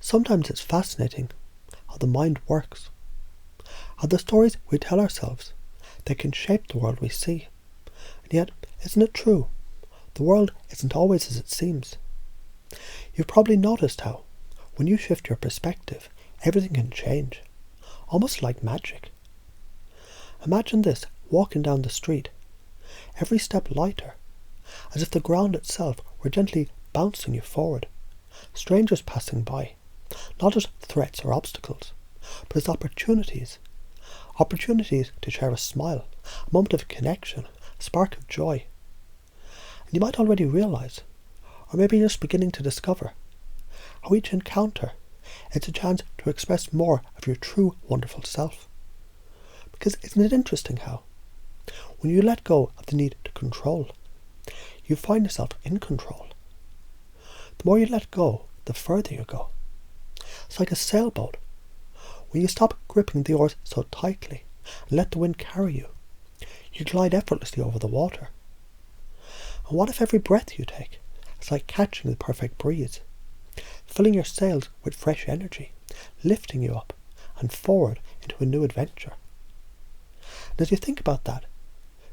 Sometimes it's fascinating how the mind works, how the stories we tell ourselves, they can shape the world we see. And yet, isn't it true? The world isn't always as it seems. You've probably noticed how, when you shift your perspective, everything can change, almost like magic. Imagine this, walking down the street, every step lighter, as if the ground itself were gently bouncing you forward. Strangers passing by, not as threats or obstacles, but as opportunities. Opportunities to share a smile, a moment of connection, a spark of joy. And you might already realise, or maybe you're just beginning to discover, how each encounter is a chance to express more of your true wonderful self. Because isn't it interesting how, when you let go of the need to control, you find yourself in control. The more you let go, the further you go. It's like a sailboat. When you stop gripping the oars so tightly and let the wind carry you, you glide effortlessly over the water. And what if every breath you take is like catching the perfect breeze, filling your sails with fresh energy, lifting you up and forward into a new adventure? And as you think about that,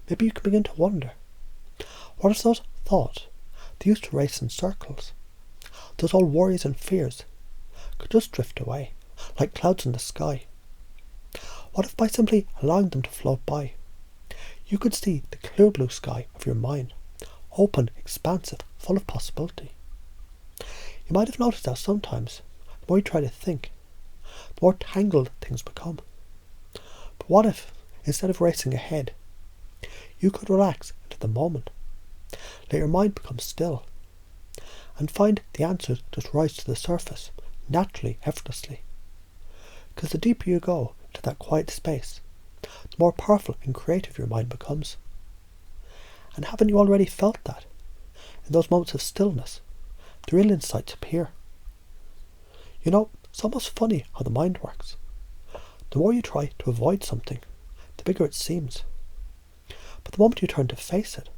maybe you can begin to wonder, what if those thoughts that used to race in circles, those old worries and fears, could just drift away, like clouds in the sky? What if by simply allowing them to float by, you could see the clear blue sky of your mind, open, expansive, full of possibility? You might have noticed how sometimes, the more you try to think, the more tangled things become. But what if, instead of racing ahead, you could relax into the moment, let your mind become still, and find the answers just rise to the surface, naturally, effortlessly? Because the deeper you go to that quiet space, the more powerful and creative your mind becomes. And haven't you already felt that? In those moments of stillness, the real insights appear. It's almost funny how the mind works. The more you try to avoid something, the bigger it seems. But the moment you turn to face it,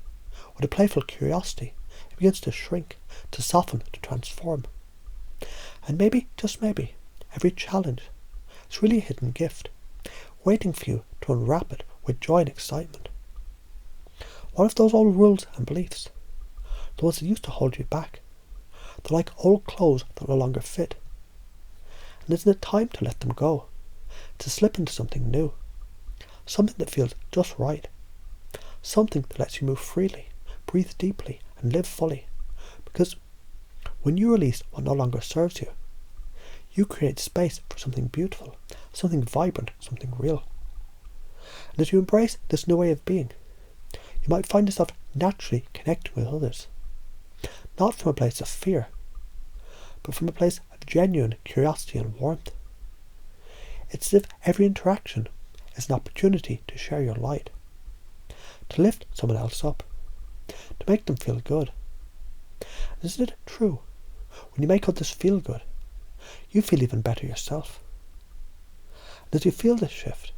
with a playful curiosity, it begins to shrink, to soften, to transform. And maybe, just maybe, every challenge is really a hidden gift, waiting for you to unwrap it with joy and excitement. What if those old rules and beliefs, the ones that used to hold you back, they're like old clothes that no longer fit? And isn't it time to let them go, to slip into something new, something that feels just right, something that lets you move freely, breathe deeply, and live fully? Because when you release what no longer serves you, you create space for something beautiful, something vibrant, something real. And as you embrace this new way of being, you might find yourself naturally connecting with others, not from a place of fear, but from a place of genuine curiosity and warmth. It's as if every interaction is an opportunity to share your light, to lift someone else up, to make them feel good. And isn't it true? When you make others feel good, you feel even better yourself. And as you feel this shift,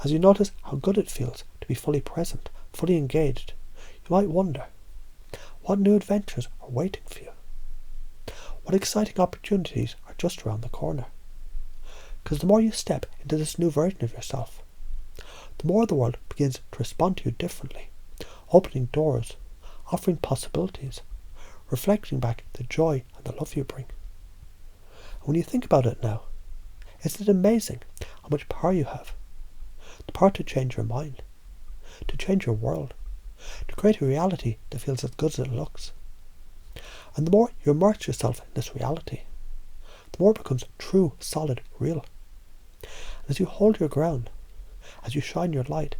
as you notice how good it feels to be fully present, fully engaged, you might wonder, what new adventures are waiting for you? What exciting opportunities are just around the corner? Because the more you step into this new version of yourself, the more the world begins to respond to you differently, opening doors, offering possibilities, reflecting back the joy and the love you bring. And when you think about it now, isn't it amazing how much power you have? The power to change your mind, to change your world, to create a reality that feels as good as it looks. And the more you immerse yourself in this reality, the more it becomes true, solid, real. And as you hold your ground, as you shine your light,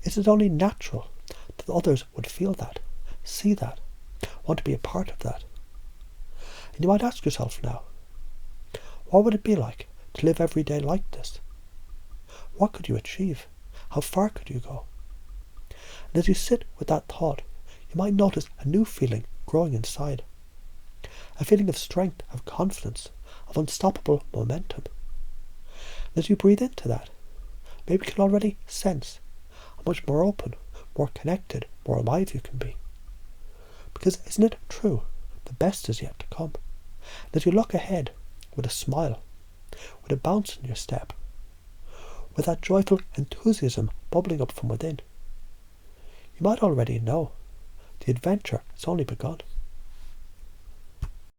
is it only natural that others would feel that, see that, want to be a part of that? And you might ask yourself now, what would it be like to live every day like this? What could you achieve? How far could you go? And as you sit with that thought, you might notice a new feeling growing inside. A feeling of strength, of confidence, of unstoppable momentum. And as you breathe into that, maybe you can already sense how much more open, more connected, more alive you can be. Because isn't it true? The best is yet to come. And as you look ahead with a smile, with a bounce in your step, with that joyful enthusiasm bubbling up from within, you might already know the adventure has only begun.